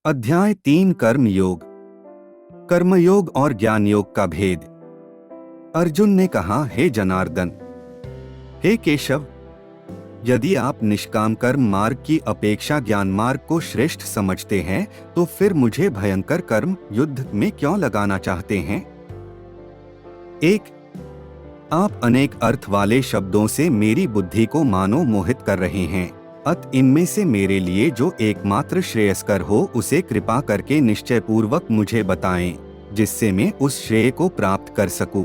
अध्याय 3 कर्मयोग। कर्मयोग और ज्ञान योग का भेद। अर्जुन ने कहा, हे जनार्दन, हे केशव, यदि आप निष्काम कर्म मार्ग की अपेक्षा ज्ञान मार्ग को श्रेष्ठ समझते हैं तो फिर मुझे भयंकर कर्म युद्ध में क्यों लगाना चाहते हैं? एक, आप अनेक अर्थ वाले शब्दों से मेरी बुद्धि को मानो मोहित कर रहे हैं। अत इनमें से मेरे लिए जो एकमात्र श्रेयस्कर हो उसे कृपा करके निश्चय पूर्वक मुझे बताएं, जिससे मैं उस श्रेय को प्राप्त कर सकूं।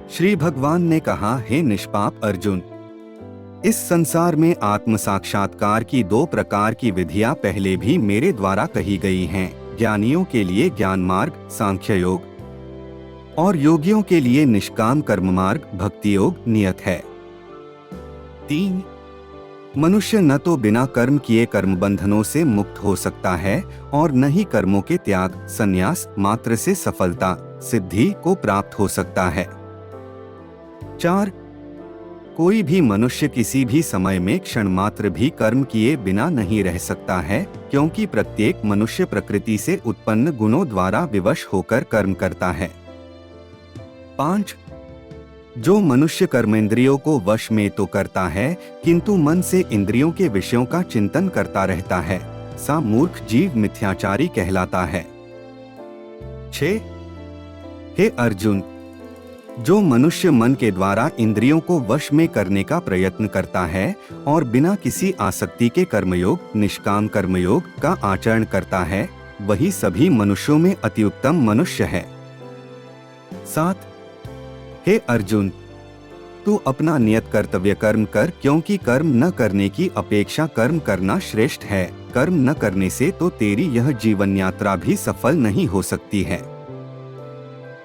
श्री भगवान ने कहा, हे निष्पाप अर्जुन, इस संसार में आत्म साक्षात्कार की 2 प्रकार की विधियां पहले भी मेरे द्वारा कही गई हैं। ज्ञानियों के लिए ज्ञान मार्ग सांख्य योग और योगियों के लिए निष्काम कर्म मार्ग भक्ति योग नियत है। 3, मनुष्य न तो बिना कर्म किए कर्म बंधनों से मुक्त हो सकता है और न ही कर्मों के त्याग संन्यास मात्र से सफलता सिद्धि को प्राप्त हो सकता है। 4, कोई भी मनुष्य किसी भी समय में क्षण मात्र भी कर्म किए बिना नहीं रह सकता है, क्योंकि प्रत्येक मनुष्य प्रकृति से उत्पन्न गुणों द्वारा विवश होकर कर्म करता है। 5, जो मनुष्य कर्मेंद्रियों को वश में तो करता है किंतु मन से इंद्रियों के विषयों का चिंतन करता रहता है, सा मूर्ख जीव मिथ्याचारी कहलाता है। 6, हे अर्जुन, जो मनुष्य मन के द्वारा इंद्रियों को वश में करने का प्रयत्न करता है और बिना किसी आसक्ति के कर्मयोग निष्काम कर्मयोग का आचरण करता है, वही सभी मनुष्यों में अति उत्तम मनुष्य है। 7, हे अर्जुन, तू अपना नियत कर्तव्य कर्म कर, क्योंकि कर्म न करने की अपेक्षा कर्म करना श्रेष्ठ है। कर्म न करने से तो तेरी यह जीवन यात्रा भी सफल नहीं हो सकती है।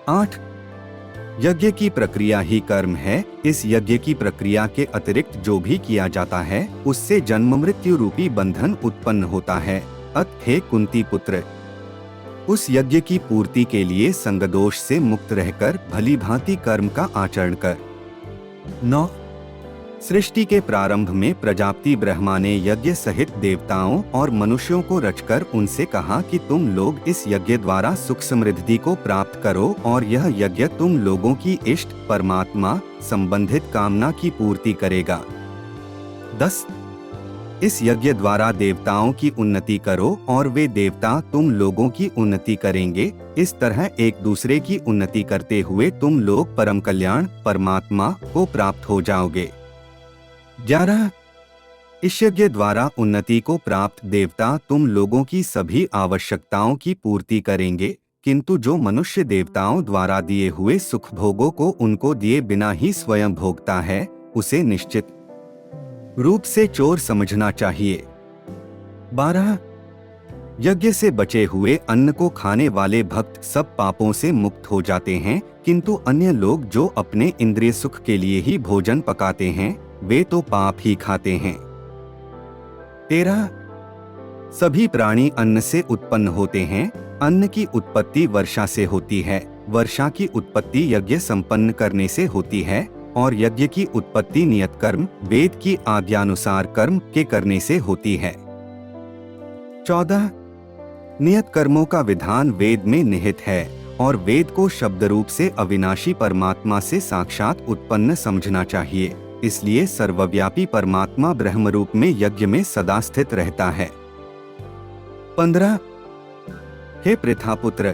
8, यज्ञ की प्रक्रिया ही कर्म है। इस यज्ञ की प्रक्रिया के अतिरिक्त जो भी किया जाता है उससे जन्म मृत्यु रूपी बंधन उत्पन्न होता है। अत हे कुंती पुत्र, उस यज्ञ की पूर्ति के लिए संग दोष से मुक्त रहकर भली भांति कर्म का आचरण कर। 9, सृष्टि के प्रारंभ में प्रजापति ब्रह्मा ने यज्ञ सहित देवताओं और मनुष्यों को रचकर उनसे कहा कि तुम लोग इस यज्ञ द्वारा सुख समृद्धि को प्राप्त करो और यह यज्ञ तुम लोगों की इष्ट परमात्मा संबंधित कामना की पूर्ति करेगा। 10, इस यज्ञ द्वारा देवताओं की उन्नति करो और वे देवता तुम लोगों की उन्नति करेंगे। इस तरह एक दूसरे की उन्नति करते हुए तुम लोग परम कल्याण परमात्मा को प्राप्त हो जाओगे। 11, इस यज्ञ द्वारा उन्नति को प्राप्त देवता तुम लोगों की सभी आवश्यकताओं की पूर्ति करेंगे, किंतु जो मनुष्य देवताओं द्वारा दिए हुए सुख भोगों को उनको दिए बिना ही स्वयं भोगता है, उसे निश्चित रूप से चोर समझना चाहिए। 12, यज्ञ से बचे हुए अन्न को खाने वाले भक्त सब पापों से मुक्त हो जाते हैं, किंतु अन्य लोग जो अपने इंद्रिय सुख के लिए ही भोजन पकाते हैं वे तो पाप ही खाते हैं। 13, सभी प्राणी अन्न से उत्पन्न होते हैं। अन्न की उत्पत्ति वर्षा से होती है, वर्षा की उत्पत्ति यज्ञ संपन्न करने से होती है और यज्ञ की उत्पत्ति नियत कर्म वेद की आज्ञानुसार कर्म के करने से होती है। 14, नियत कर्मों का विधान वेद में निहित है और वेद को शब्द रूप से अविनाशी परमात्मा से साक्षात उत्पन्न समझना चाहिए। इसलिए सर्वव्यापी परमात्मा ब्रह्म रूप में यज्ञ में सदा स्थित रहता है। 15, हे पृथापुत्र,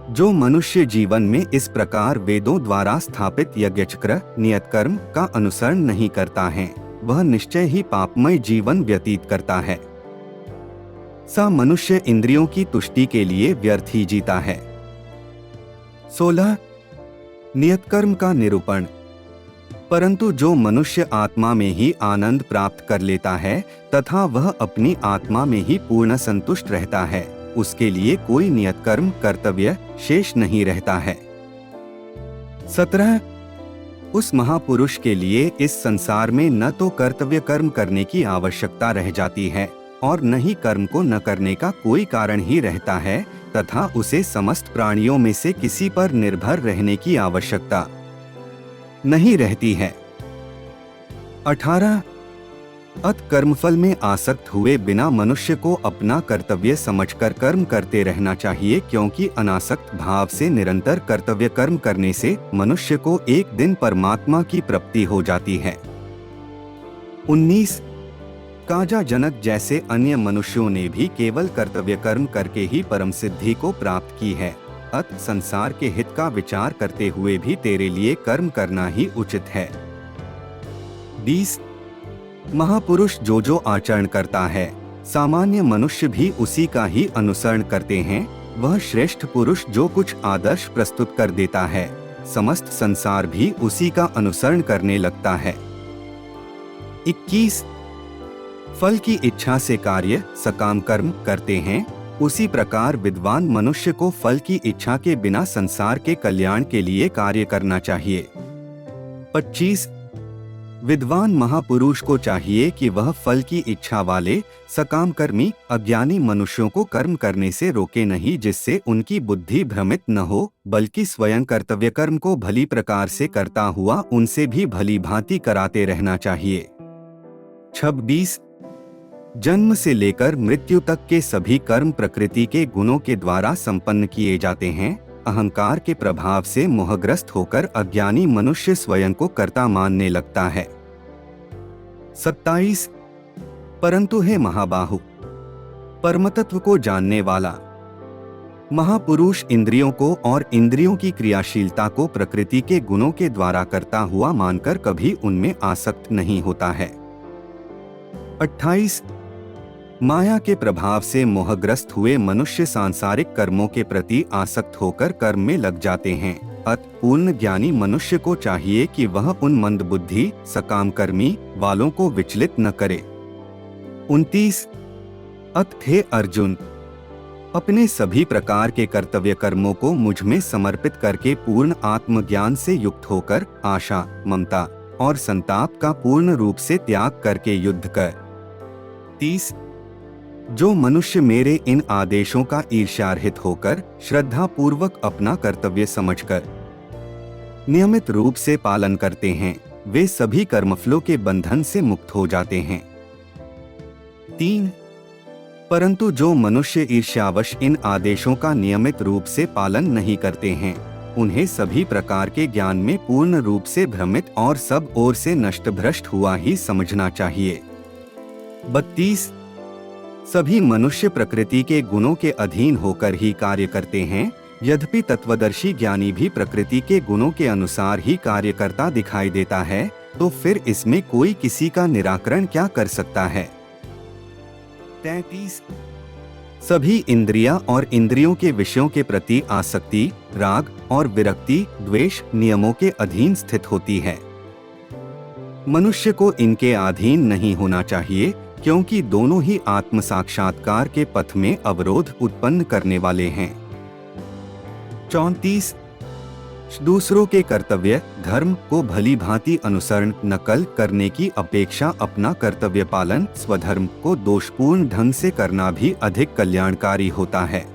जो मनुष्य जीवन में इस प्रकार वेदों द्वारा स्थापित यज्ञचक्र नियत कर्म का अनुसरण नहीं करता है, वह निश्चय ही पापमय जीवन व्यतीत करता है। सा मनुष्य इंद्रियों की तुष्टि के लिए व्यर्थ ही जीता है। 16, नियत कर्म का निरूपण। परंतु जो मनुष्य आत्मा में ही आनंद प्राप्त कर लेता है तथा वह अपनी आत्मा में ही पूर्ण संतुष्ट रहता है, उसके लिए कोई नियत कर्म कर्तव्य शेष नहीं रहता है। 17, उस महापुरुष के लिए इस संसार में न तो कर्तव्य कर्म करने की आवश्यकता रह जाती है और न ही कर्म को न करने का कोई कारण ही रहता है, तथा उसे समस्त प्राणियों में से किसी पर निर्भर रहने की आवश्यकता नहीं रहती है। 18, अत कर्मफल में आसक्त हुए बिना मनुष्य को अपना कर्तव्य समझकर कर्म करते रहना चाहिए, क्योंकि अनासक्त भाव से निरंतर कर्तव्य कर्म करने से मनुष्य को एक दिन परमात्मा की प्राप्ति हो जाती है। 19 काजा जनक जैसे अन्य मनुष्यों ने भी केवल कर्तव्य कर्म करके ही परम सिद्धि को प्राप्त की है। अत संसार के हित का विचार करते हुए भी तेरे लिए कर्म करना ही उचित है। 20 महापुरुष जो जो आचरण करता है, सामान्य मनुष्य भी उसी का ही अनुसरण करते हैं। वह श्रेष्ठ पुरुष जो कुछ आदर्श प्रस्तुत कर देता है, समस्त संसार भी उसी का अनुसरण करने लगता है। 21 फल की इच्छा से कार्य सकाम कर्म करते हैं, उसी प्रकार विद्वान मनुष्य को फल की इच्छा के बिना संसार के कल्याण के लिए कार्य करना चाहिए। 25 विद्वान महापुरुष को चाहिए कि वह फल की इच्छा वाले सकाम कर्मी अज्ञानी मनुष्यों को कर्म करने से रोके नहीं, जिससे उनकी बुद्धि भ्रमित न हो, बल्कि स्वयं कर्तव्य कर्म को भली प्रकार से करता हुआ उनसे भी भली भांति कराते रहना चाहिए। 26 जन्म से लेकर मृत्यु तक के सभी कर्म प्रकृति के गुणों के द्वारा संपन्न किए जाते हैं। अहंकार के प्रभाव से मोहग्रस्त होकर अज्ञानी मनुष्य स्वयं को कर्ता मानने लगता है। 27 परंतु हे महाबाहु, परमतत्व को जानने वाला महापुरुष इंद्रियों को और इंद्रियों की क्रियाशीलता को प्रकृति के गुणों के द्वारा करता हुआ मानकर कभी उनमें आसक्त नहीं होता है। 28 माया के प्रभाव से मोहग्रस्त हुए मनुष्य सांसारिक कर्मों के प्रति आसक्त होकर कर्म में लग जाते हैं। अत पूर्ण ज्ञानी मनुष्य को चाहिए कि वह उन मंदबुद्धि सकाम कर्मी वालों को विचलित न करे। 29 अत हे अर्जुन, अपने सभी प्रकार के कर्तव्य कर्मों को मुझ में समर्पित करके पूर्ण आत्मज्ञान से युक्त होकर आशा, ममता और संताप का पूर्ण रूप से त्याग करके युद्ध कर। 30 जो मनुष्य मेरे इन आदेशों का ईर्ष्यारहित होकर श्रद्धा पूर्वक अपना कर्तव्य समझकर नियमित रूप से पालन करते हैं, वे सभी कर्मफलों के बंधन से मुक्त हो जाते हैं। 3 परंतु जो मनुष्य ईर्ष्यावश इन आदेशों का नियमित रूप से पालन नहीं करते हैं, उन्हें सभी प्रकार के ज्ञान में पूर्ण रूप से भ्रमित और सब ओर से नष्ट भ्रष्ट हुआ ही समझना चाहिए। 32 सभी मनुष्य प्रकृति के गुणों के अधीन होकर ही कार्य करते हैं। यद्यपि तत्वदर्शी ज्ञानी भी प्रकृति के गुणों के अनुसार ही कार्य करता दिखाई देता है, तो फिर इसमें कोई किसी का निराकरण क्या कर सकता है। 33 सभी इंद्रियां और इंद्रियों के विषयों के प्रति आसक्ति, राग और विरक्ति, द्वेष नियमों के अधीन स्थित होती है। मनुष्य को इनके अधीन नहीं होना चाहिए, क्योंकि दोनों ही आत्म साक्षात्कार के पथ में अवरोध उत्पन्न करने वाले हैं। 34 दूसरों के कर्तव्य धर्म को भली भांति अनुसरण नकल करने की अपेक्षा अपना कर्तव्य पालन स्वधर्म को दोषपूर्ण ढंग से करना भी अधिक कल्याणकारी होता है।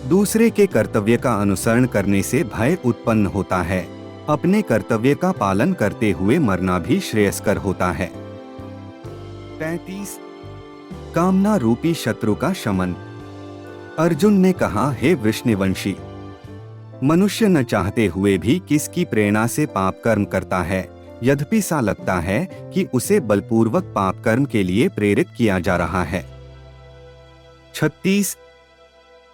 दूसरे के कर्तव्य का अनुसरण करने से भय उत्पन्न होता है, अपने कर्तव्य का पालन करते हुए मरना भी श्रेयस्कर होता है। 35 कामना रूपी शत्रु का शमन। अर्जुन ने कहा, हे वृष्णिवंशी, मनुष्य न चाहते हुए भी किसकी प्रेरणा से पाप कर्म करता है, यद्यपि सा लगता है कि उसे बलपूर्वक पाप कर्म के लिए प्रेरित किया जा रहा है। 36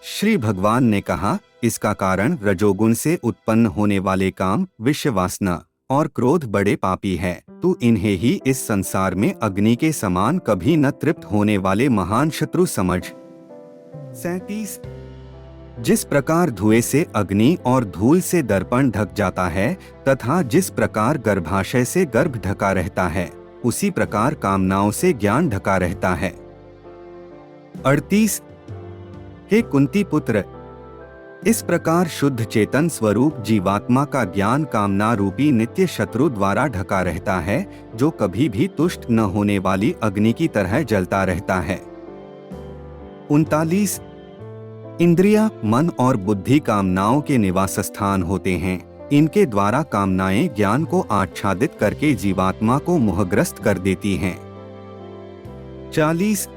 श्री भगवान ने कहा, इसका कारण रजोगुण से उत्पन्न होने वाले काम, विषय वासना और क्रोध बड़े पापी है। तू इन्हें ही इस संसार में अग्नि के समान कभी न तृप्त होने वाले महान शत्रु समझ। 37 जिस प्रकार धुएं से अग्नि और धूल से दर्पण ढक जाता है, तथा जिस प्रकार गर्भाशय से गर्भ ढका रहता है, उसी प्रकार कामनाओं से ज्ञान ढका रहता है। 38 हे कुंती पुत्र, इस प्रकार शुद्ध चेतन स्वरूप जीवात्मा का ज्ञान कामना रूपी नित्य शत्रु द्वारा ढका रहता है, जो कभी भी तुष्ट न होने वाली अग्नि की तरह जलता रहता है। 39 इंद्रियां, मन और बुद्धि कामनाओं के निवास स्थान होते हैं। इनके द्वारा कामनाएं ज्ञान को आच्छादित करके जीवात्मा को मोहग्रस्त कर देती हैं। 40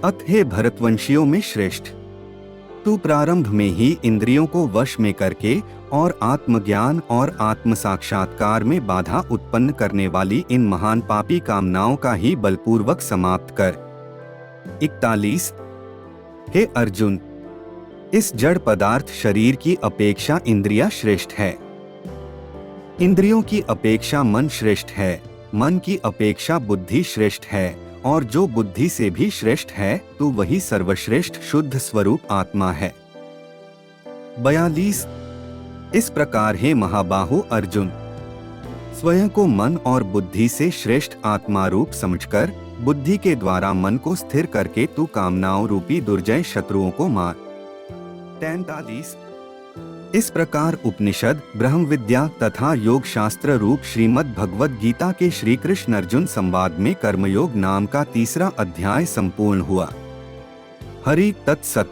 अत हे भरतवंशियों में श्रेष्ठ, तू प्रारंभ में ही इंद्रियों को वश में करके और आत्मज्ञान और आत्म साक्षात्कार में बाधा उत्पन्न करने वाली इन महान पापी कामनाओं का ही बलपूर्वक समाप्त कर। 41 हे अर्जुन, इस जड़ पदार्थ शरीर की अपेक्षा इंद्रियां श्रेष्ठ है। इंद्रियों की अपेक्षा मन श्रेष्ठ है, मन की अपेक्षा बुद्धि श्रेष्ठ है, और जो बुद्धि से भी श्रेष्ठ है तो वही सर्वश्रेष्ठ शुद्ध स्वरूप आत्मा है। 42 इस प्रकार हे महाबाहु अर्जुन, स्वयं को मन और बुद्धि से श्रेष्ठ आत्मा रूप समझकर बुद्धि के द्वारा मन को स्थिर करके तू कामनाओं रूपी दुर्जय शत्रुओं को मार। 43 इस प्रकार उपनिषद, ब्रह्म विद्या तथा योग शास्त्र रूप श्रीमद् भगवद गीता के श्री कृष्ण अर्जुन संवाद में कर्मयोग नाम का तीसरा अध्याय संपूर्ण हुआ। हरि तत्सत।